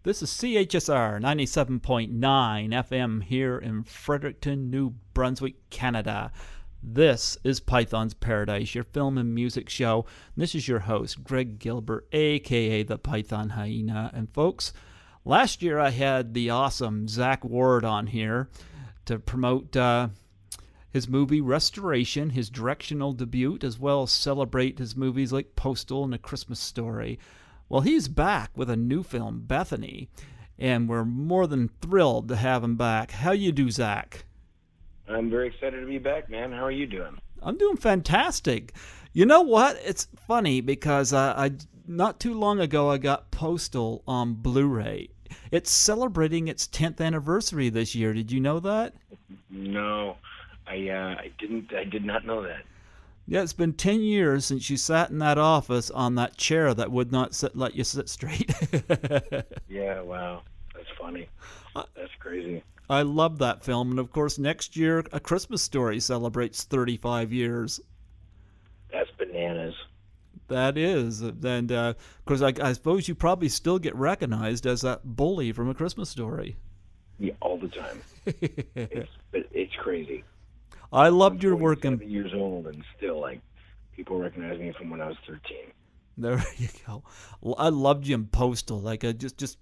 This is CHSR 97.9 FM here in Fredericton, New Brunswick, Canada. This is Python's Paradise, your film and music show. And this is your host, Greg Gilbert, a.k.a. the Python Hyena. And folks, last year I had the awesome Zack Ward on here to promote his movie Restoration, his directional debut, as well as celebrate his movies like Postal and A Christmas Story. Well, he's back with a new film, Bethenny, and we're more than thrilled to have him back. How you do, Zack? I'm very excited to be back, man. How are you doing? I'm doing fantastic. You know what? It's funny because I not too long ago I got Postal on Blu-ray. It's celebrating its 10th anniversary this year. Did you know that? No, I didn't. I did not know that. Yeah, it's been 10 years since you sat in that office on that chair that would not let you sit straight. Yeah, wow. That's funny. That's crazy. I love that film. And, of course, next year, A Christmas Story celebrates 35 years. That's bananas. That is. And, of course, I suppose you probably still get recognized as that bully from A Christmas Story. Yeah, all the time. It's crazy. I loved your work in... 7 years old, and still, like, people recognize me from when I was 13. There you go. I loved you in Postal. Like, just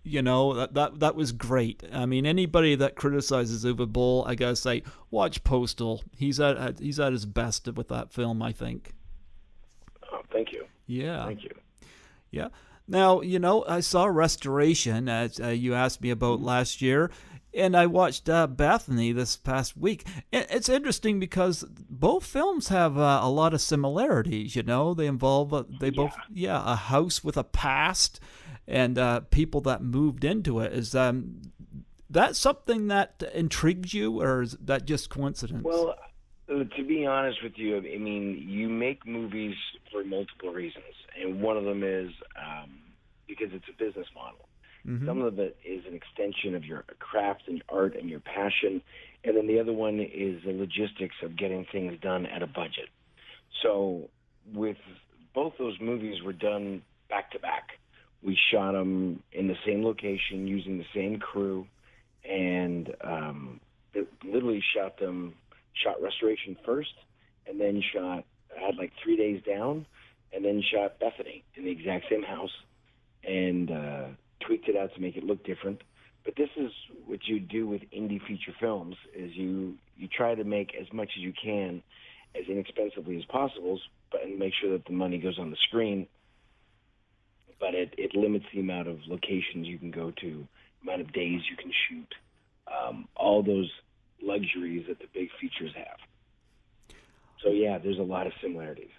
you know, that was great. I mean, anybody that criticizes Uwe Boll, I gotta say, watch Postal. He's at his best with that film, I think. Oh, thank you. Yeah. Thank you. Yeah. Now, you know, I saw Restoration, as you asked me about last year, and I watched Bethenny this past week. It's interesting because both films have a lot of similarities. You know, they involve both a house with a past and people that moved into it. Is that something that intrigues you, or is that just coincidence? Well, to be honest with you, I mean, you make movies for multiple reasons, and one of them is because it's a business model. Mm-hmm. Some of it is an extension of your craft and art and your passion, and then the other one is the logistics of getting things done at a budget. So with both those movies were done back to back. We shot them in the same location using the same crew, and literally shot Restoration first, and then had like 3 days down, and then shot Bethenny in the exact same house, and tweaked it out to make it look different. But this is what you do with indie feature films, is you try to make as much as you can as inexpensively as possible, and make sure that the money goes on the screen. But it limits the amount of locations you can go to, amount of days you can shoot, all those luxuries that the big features have. So yeah, there's a lot of similarities.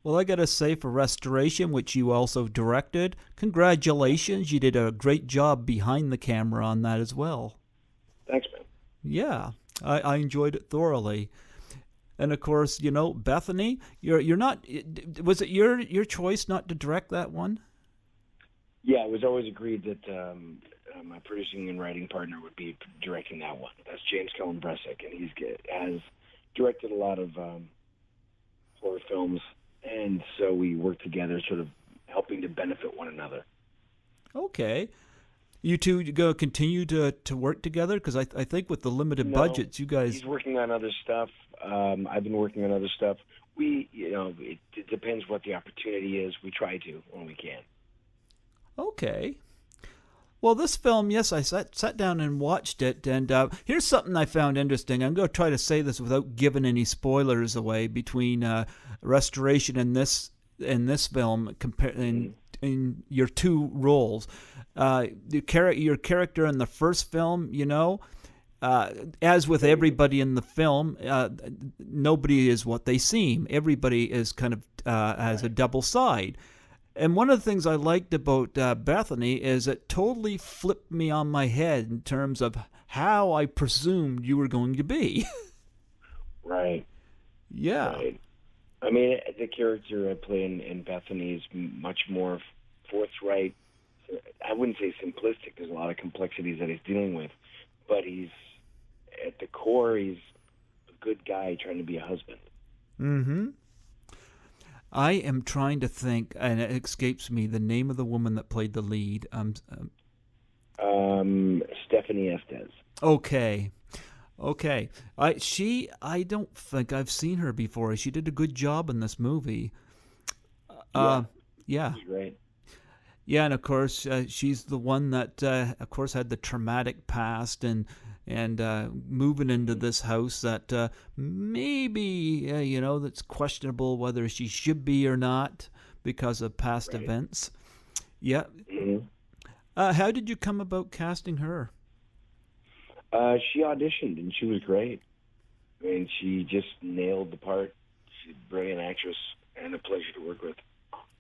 Well, I got to say, for Restoration, which you also directed, congratulations. You did a great job behind the camera on that as well. Thanks, man. Yeah, I enjoyed it thoroughly. And, of course, you know, Bethenny, you're not... Was it your choice not to direct that one? Yeah, it was always agreed that my producing and writing partner would be directing that one. That's James Cullen Bresick, and he has directed a lot of horror films. And so we work together, sort of helping to benefit one another. Okay. You two go continue to work together? Because I think with the limited budgets, you guys... He's working on other stuff. I've been working on other stuff. It depends what the opportunity is. We try to when we can. Okay. Well, this film, yes, I sat down and watched it, and here's something I found interesting. I'm going to try to say this without giving any spoilers away between Restoration and this film, in your two roles. Your character in the first film, you know, as with everybody in the film, nobody is what they seem. Everybody is kind of has a double side. And one of the things I liked about Bethenny is it totally flipped me on my head in terms of how I presumed you were going to be. Right. Yeah. Right. I mean, the character I play in Bethenny is much more forthright. I wouldn't say simplistic. There's a lot of complexities that he's dealing with. But at the core, he's a good guy trying to be a husband. Mm-hmm. I am trying to think, and it escapes me, the name of the woman that played the lead. Stephanie Estes. Okay. I don't think I've seen her before. She did a good job in this movie. Yeah. She's great. Yeah, and of course, she's the one that, of course, had the traumatic past and moving into this house that maybe, that's questionable whether she should be or not because of past events. Yeah. Mm-hmm. How did you come about casting her? She auditioned, and she was great. I mean, she just nailed the part. She's a brilliant actress and a pleasure to work with.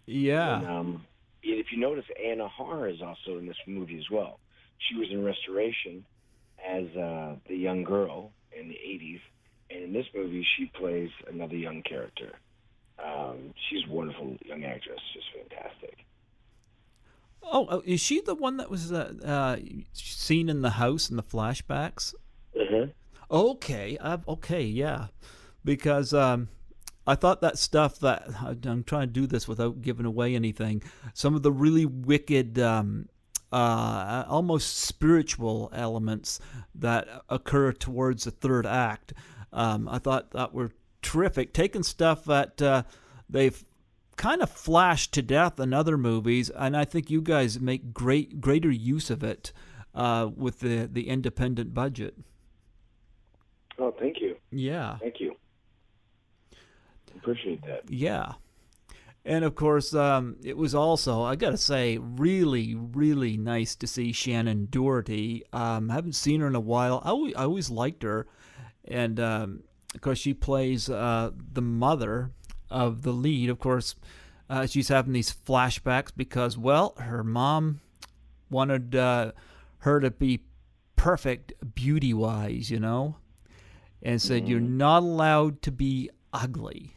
Yeah. And, if you notice, Anna Har is also in this movie as well. She was in Restoration as the young girl in the 80s, and in this movie she plays another young character. She's a wonderful young actress, just fantastic. Oh, is she the one that was seen in the house in the flashbacks? Mm-hmm. Okay, yeah. Because I thought that stuff that I'm trying to do this without giving away anything. Some of the really wicked, almost spiritual elements that occur towards the third act, I thought that were terrific. Taking stuff that they've kind of flashed to death in other movies, and I think you guys make greater use of it with the independent budget. Oh, thank you. Yeah. Thank you. Appreciate that. Yeah. And of course, it was also, I gotta say, really, really nice to see Shannen Doherty. Haven't seen her in a while. I always liked her, and of course, she plays the mother of the lead. Of course, she's having these flashbacks because, well, her mom wanted her to be perfect beauty-wise, and said you're not allowed to be ugly.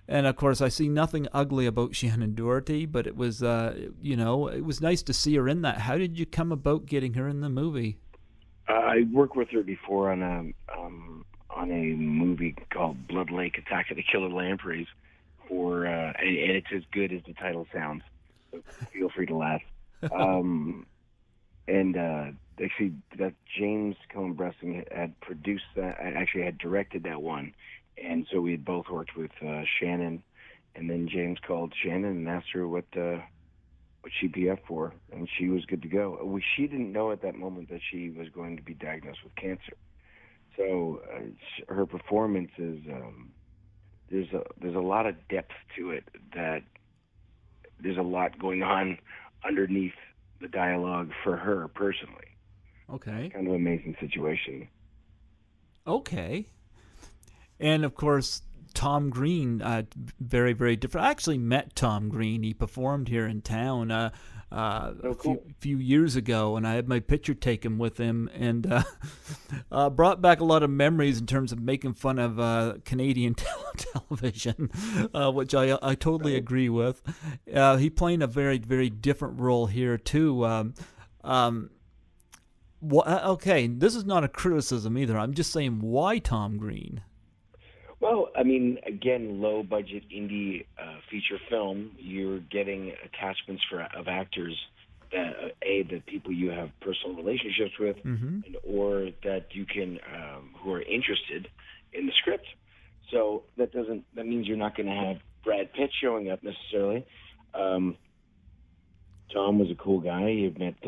And of course, I see nothing ugly about Shannen Doherty, but it was, it was nice to see her in that. How did you come about getting her in the movie? I worked with her before on a movie called Blood Lake: Attack of the Killer Lampreys, and it's as good as the title sounds. So feel free to laugh. Actually, that James Cohen-Bressing had produced that. Actually, had directed that one. And so we had both worked with Shannen, and then James called Shannen and asked her what she'd be up for, and she was good to go. She didn't know at that moment that she was going to be diagnosed with cancer. So her performance is there's a lot of depth to it. That there's a lot going on underneath the dialogue for her personally. Okay. Kind of an amazing situation. Okay. And, of course, Tom Green, very, very different. I actually met Tom Green. He performed here in town a few years ago, and I had my picture taken with him, and brought back a lot of memories in terms of making fun of Canadian television, which I totally agree with. He playing a very, very different role here, too. Okay, this is not a criticism either. I'm just saying, why Tom Green? Well, I mean, again, low-budget indie feature film. You're getting attachments of actors that the people you have personal relationships with, or that you can who are interested in the script. So that means you're not going to have Brad Pitt showing up necessarily. Tom was a cool guy. He had met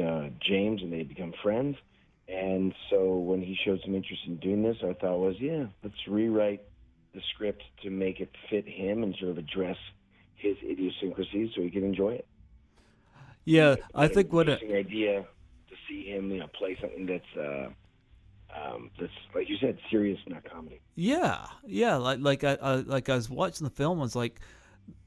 James, and they had become friends. And so when he showed some interest in doing this, our thought was, let's rewrite the script to make it fit him and sort of address his idiosyncrasies so he can enjoy it. Yeah, I think what an idea to see him, play something that's like you said, serious, not comedy. Yeah. Like I was watching the film, I was like,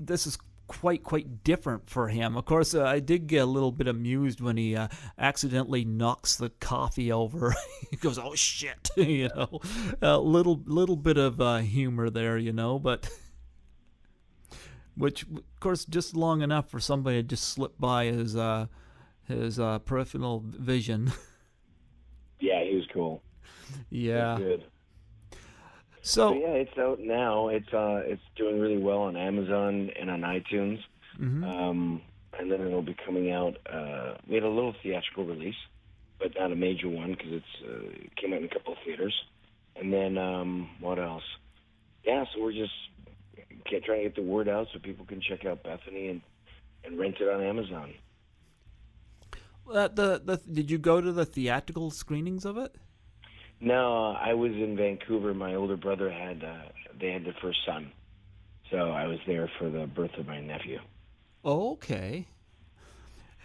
this is quite different for him. Of course, I did get a little bit amused when he accidentally knocks the coffee over. He goes, "Oh shit!" A little bit of humor there, but which, of course, just long enough for somebody to just slip by his peripheral vision. Yeah, he was cool. Yeah. He was good. So So, yeah, it's out now. It's doing really well on Amazon and on iTunes. mhm. And then it'll be coming out. We had a little theatrical release, but not a major one because it came out in a couple of theaters. And then what else? Yeah, so we're just trying to get the word out so people can check out Bethenny and rent it on Amazon. Did you go to the theatrical screenings of it? No, I was in Vancouver. My older brother they had their first son, so I was there for the birth of my nephew. Oh, okay.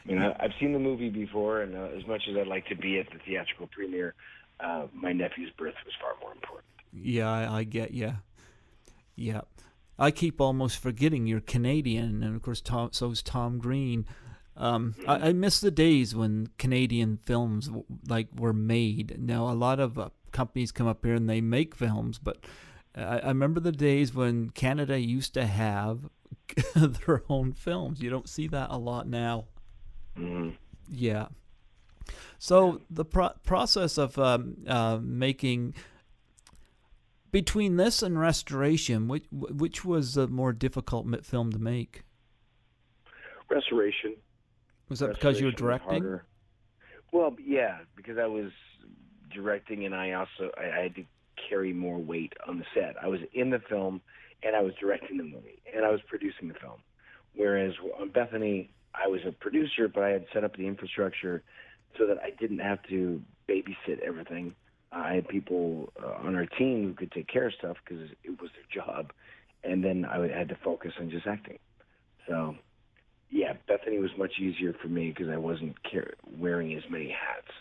I mean, I've seen the movie before, and as much as I'd like to be at the theatrical premiere, my nephew's birth was far more important. Yeah, I get you. Yeah. I keep almost forgetting you're Canadian, and of course, so's Tom Green. I miss the days when Canadian films were made. Now a lot of companies come up here and they make films, but I remember the days when Canada used to have their own films. You don't see that a lot now. Mm-hmm. Yeah. So the process of making between this and Restoration, which was the more difficult film to make? Restoration. Was that because you were Restoration was directing? harder. Well, yeah, because I was directing, and I had to carry more weight on the set. I was in the film, and I was directing the movie, and I was producing the film. Whereas on Bethenny, I was a producer, but I had set up the infrastructure so that I didn't have to babysit everything. I had people on our team who could take care of stuff because it was their job, and then I had to focus on just acting. So, yeah, Bethenny was much easier for me because I wasn't wearing as many hats.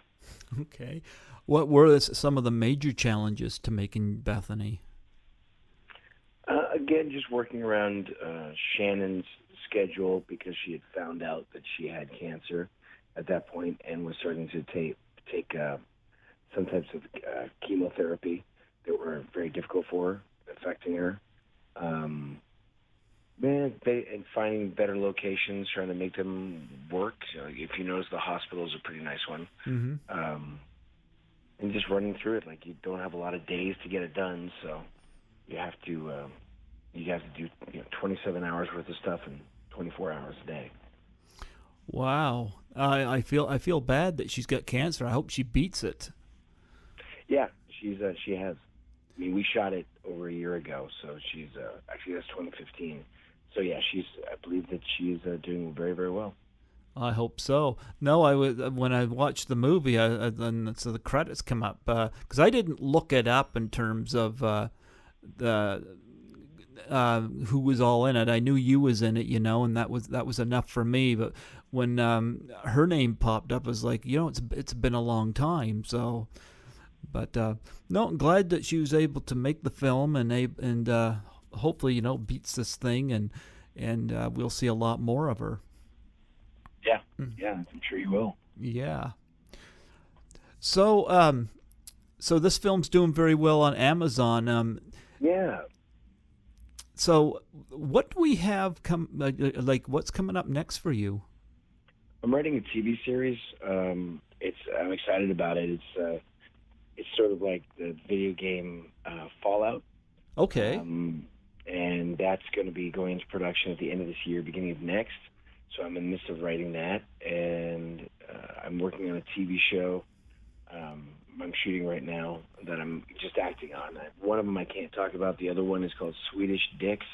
Okay. What were some of the major challenges to making Bethenny? Again, just working around Shannen's schedule because she had found out that she had cancer at that point and was starting to take some types of chemotherapy that were very difficult for her, affecting her. And finding better locations, trying to make them work. If you notice, the hospital is a pretty nice one. Mm-hmm. And just running through it, like you don't have a lot of days to get it done, so you have to do 27 hours worth of stuff in 24 hours a day. Wow. I feel bad that she's got cancer. I hope she beats it. Yeah, she has. I mean, we shot it over a year ago, so she's actually that's 2015. So yeah, I believe that she's doing very, very well. I hope so. No, when I watched the movie, so the credits come up because I didn't look it up in terms of who was all in it. I knew you was in it, and that was enough for me. But when her name popped up, I was like, it's been a long time. So, but no, I'm glad that she was able to make the film and hopefully beats this thing and we'll see a lot more of her. Yeah, I'm sure you will. Yeah. So so this film's doing very well on Amazon. Yeah. So what do we have what's coming up next for you? I'm writing a TV series. I'm excited about it. It's sort of like the video game Fallout. Okay. And that's going to be going into production at the end of this year, beginning of next. So I'm in the midst of writing that, and I'm working on a TV show I'm shooting right now that I'm just acting on. One of them I can't talk about. The other one is called Swedish Dicks,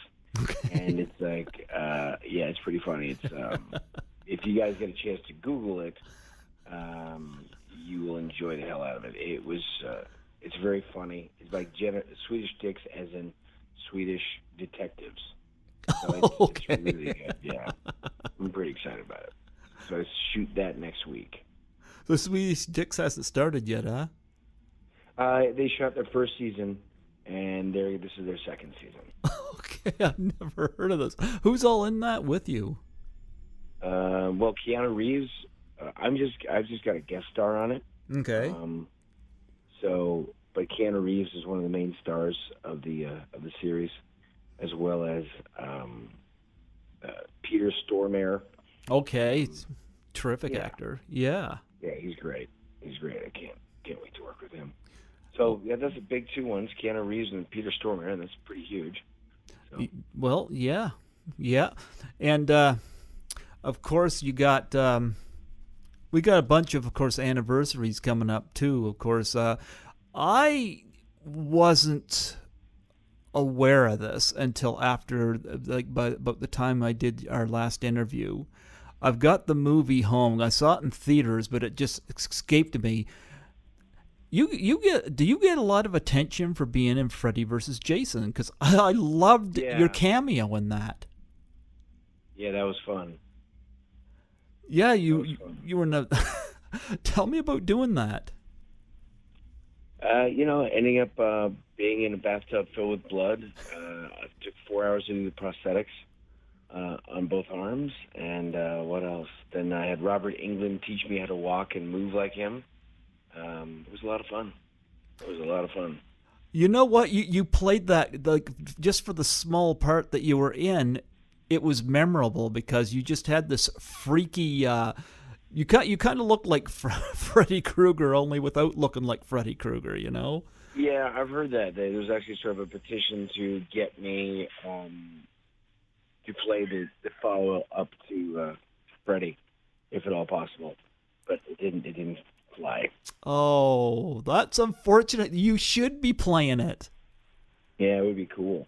and it's like, it's pretty funny. It's if you guys get a chance to Google it, you will enjoy the hell out of it. It's very funny. It's like Swedish Dicks, as in Swedish detectives. So it's really good. Yeah, I'm pretty excited about it. So I shoot that next week. The Swedish Dicks hasn't started yet, huh? They shot their first season, and this is their second season. Okay, I've never heard of this. Who's all in that with you? Well, Keanu Reeves. I've just got a guest star on it. Okay. But Keanu Reeves is one of the main stars of the series, as well as Peter Stormare. Okay, terrific actor. Yeah. Yeah, he's great. I can't wait to work with him. So yeah, that's a big two ones, Keanu Reeves and Peter Stormare, and that's pretty huge. So. Well, yeah, and of course you got we got a bunch of course anniversaries coming up too. Of course, I wasn't aware of this until after by about the time I did our last interview. I've got the movie home. I saw it in theaters, but it just escaped me. Do you get a lot of attention for being in Freddy versus Jason? Because I loved your cameo in that. Yeah, that was fun. Yeah, you were in the. Tell me about doing that. Ending up being in a bathtub filled with blood. It took 4 hours to do the prosthetics on both arms, and what else? Then I had Robert Englund teach me how to walk and move like him. It was a lot of fun. You know what? You played that just for the small part that you were in. It was memorable because you just had this freaky. You kind of looked like Freddy Krueger, only without looking like Freddy Krueger. You know? Yeah, I've heard that. There was actually sort of a petition to get me to play the follow up to Freddy, if at all possible, but it didn't fly. Oh, that's unfortunate. You should be playing it. Yeah, it would be cool.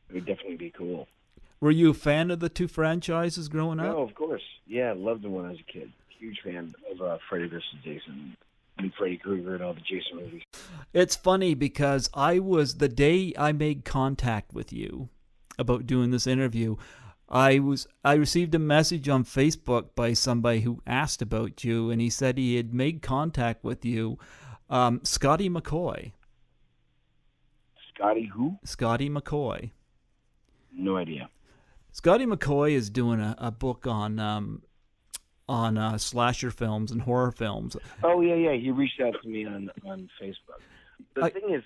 It would definitely be cool. Were you a fan of the two franchises growing up? Oh, of course. Yeah, I loved them when I was a kid. Huge fan of Freddy vs. Jason and Freddy Krueger and all the Jason movies. It's funny because the day I made contact with you about doing this interview, I received a message on Facebook by somebody who asked about you, and he said he had made contact with you, Scotty McCoy. Scotty who? Scotty McCoy. No idea. Scotty McCoy is doing a book on slasher films and horror films. Oh yeah. He reached out to me on Facebook. The thing is,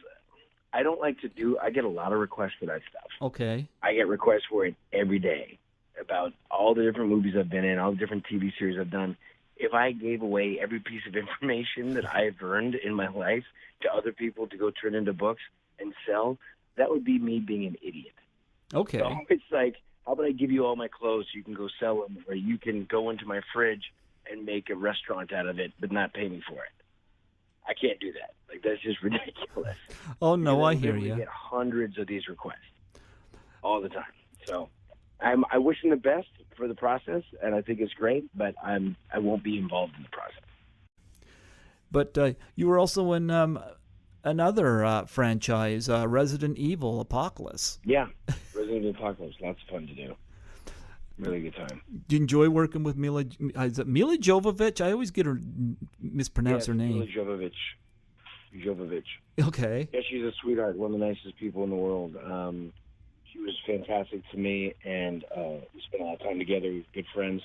I don't like to I get a lot of requests for that stuff. Okay. I get requests for it every day about all the different movies I've been in, all the different TV series I've done. If I gave away every piece of information that I've earned in my life to other people to go turn into books and sell, that would be me being an idiot. Okay. So it's like, how about I give you all my clothes so you can go sell them, or you can go into my fridge and make a restaurant out of it but not pay me for it? I can't do that. Like, that's just ridiculous. Oh, no, I hear you. I get hundreds of these requests all the time. So I wish them the best for the process, and I think it's great, but I won't be involved in the process. But you were also in another franchise, Resident Evil Apocalypse. Yeah, Resident Evil Apocalypse. Lots of fun to do. Really good time. Do you enjoy working with Mila? Is it Mila Jovovich? I always get her mispronounce her name. Mila Jovovich. Okay. Yeah, she's a sweetheart. One of the nicest people in the world. She was fantastic to me, and we spent a lot of time together. We were good friends.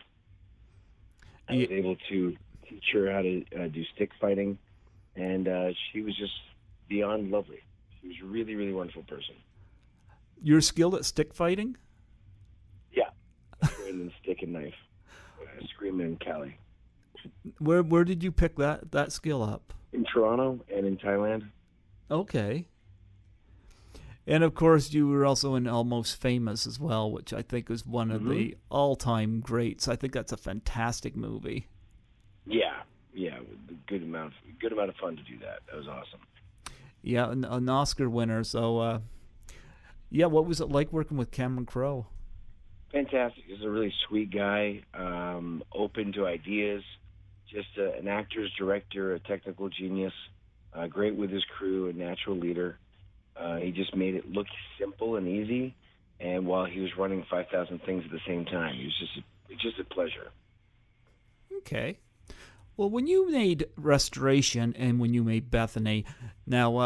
I was able to teach her how to do stick fighting, and she was just beyond lovely. She was a really, really wonderful person. You're skilled at stick fighting? Yeah. Trained in stick and knife. Screaming in Cali. Where did you pick that skill up? In Toronto and in Thailand. Okay. And of course, you were also in Almost Famous as well, which I think is one of the all-time greats. I think that's a fantastic movie. Yeah. Good amount of fun to do that. That was awesome. Yeah, an Oscar winner. So, what was it like working with Cameron Crowe? Fantastic. He's a really sweet guy, open to ideas, just an actor's director, a technical genius, great with his crew, a natural leader. He just made it look simple and easy, and while he was running 5,000 things at the same time, it was just a pleasure. Okay. Well, when you made Restoration and when you made Bethenny, now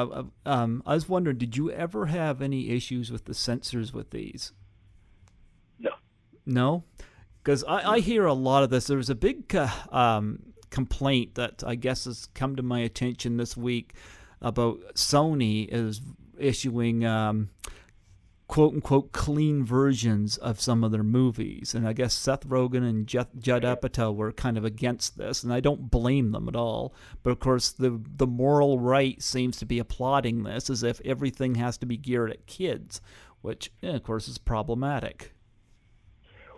I was wondering, did you ever have any issues with the censors with these? No. No? Because I hear a lot of this. There was a big complaint that I guess has come to my attention this week about Sony is issuing quote-unquote clean versions of some of their movies. And I guess Seth Rogen and Judd Apatow were kind of against this, and I don't blame them at all. But, of course, the moral right seems to be applauding this as if everything has to be geared at kids, which, of course, is problematic.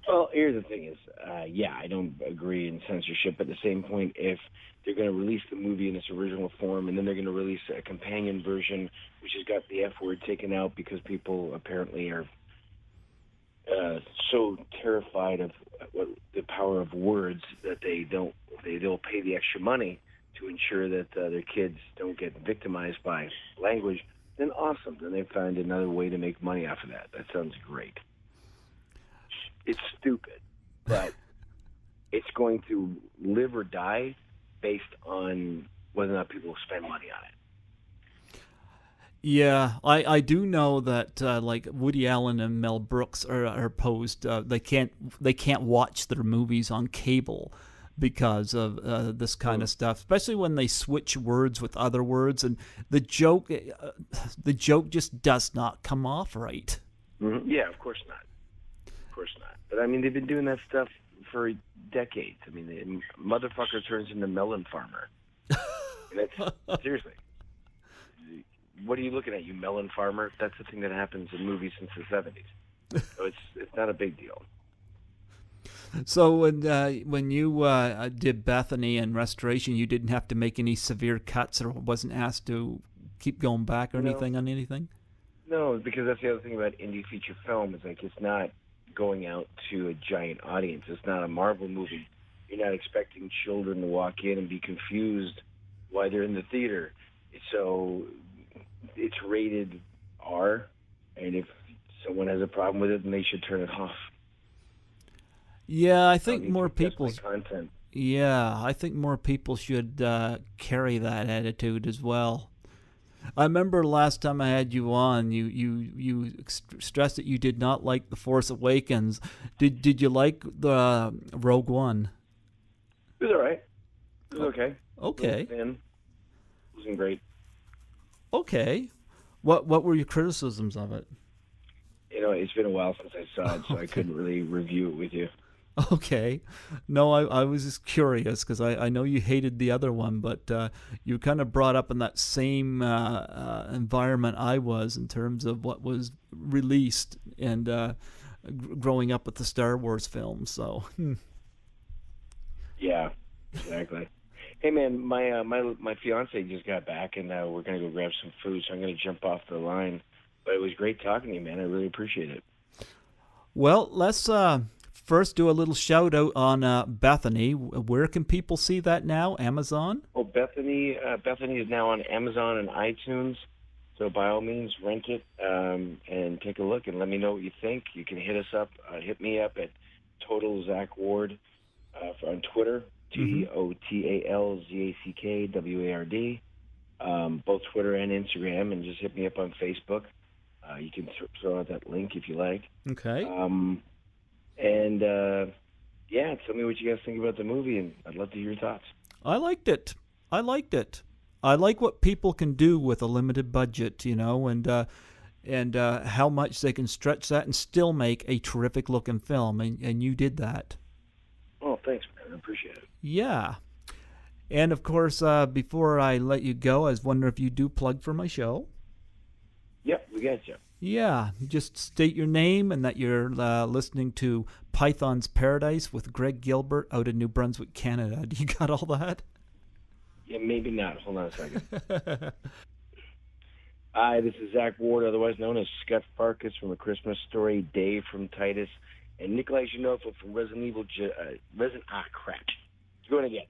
Well, here's the thing is, I don't agree in censorship, but at the same point, if they're going to release the movie in its original form, and then they're going to release a companion version, which has got the F word taken out because people apparently are so terrified of the power of words that they'll pay the extra money to ensure that their kids don't get victimized by language, then awesome. Then they find another way to make money off of that. That sounds great. It's stupid, but it's going to live or die based on whether or not people spend money on it. Yeah, I do know that like Woody Allen and Mel Brooks are opposed. They can't watch their movies on cable because of this kind of stuff, especially when they switch words with other words, and the joke just does not come off right. Mm-hmm. Yeah, of course not. Of course not. But I mean, they've been doing that stuff for decades. I mean, the motherfucker turns into melon farmer. And that's seriously. What are you looking at, you melon farmer? That's the thing that happens in movies since the 70s. So it's not a big deal. So when you did Bethenny and Restoration, you didn't have to make any severe cuts, or wasn't asked to keep going back or anything on anything? No, because that's the other thing about indie feature film is like it's not going out to a giant audience. It's not a Marvel movie. You're not expecting children to walk in and be confused why they're in the theater. So it's rated R, and if someone has a problem with it, then they should turn it off. Yeah, I think more people. Content. Yeah, I think more people should carry that attitude as well. I remember last time I had you on, you stressed that you did not like The Force Awakens. Did you like the Rogue One? It was all right. It was okay. Okay. It wasn't great. Okay. What were your criticisms of it? It's been a while since I saw it, so I couldn't really review it with you. Okay. No, I was just curious because I know you hated the other one, but you kind of brought up in that same environment I was in terms of what was released and growing up with the Star Wars films. So. Yeah, exactly. Hey man, my fiance just got back, and we're gonna go grab some food, so I'm gonna jump off the line. But it was great talking to you, man. I really appreciate it. Well, let's first do a little shout out on Bethenny. Where can people see that now? Amazon? Oh, Bethenny is now on Amazon and iTunes. So by all means, rent it and take a look and let me know what you think. You can hit us up. Hit me up at Total Zack Ward on Twitter. TOTALZACKWARD. Both Twitter and Instagram, and just hit me up on Facebook. You can throw out that link if you like. Okay. Tell me what you guys think about the movie, and I'd love to hear your thoughts. I liked it. I like what people can do with a limited budget, and how much they can stretch that and still make a terrific looking film, and you did that. Oh, thanks, man. I appreciate it. Yeah. And, of course, before I let you go, I was wondering if you do plug for my show. Yep, we got you. Yeah, just state your name and that you're listening to Python's Paradise with Greg Gilbert out in New Brunswick, Canada. Do you got all that? Yeah, maybe not. Hold on a second. Hi, this is Zack Ward, otherwise known as Scott Farkas from A Christmas Story, Dave from Titus, and Nikolai Zhanova from Resident Evil. Crap. Going again.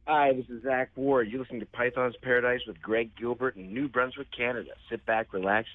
Hi, this is Zack Ward. You're listening to Python's Paradise with Greg Gilbert in New Brunswick, Canada. Sit back, relax,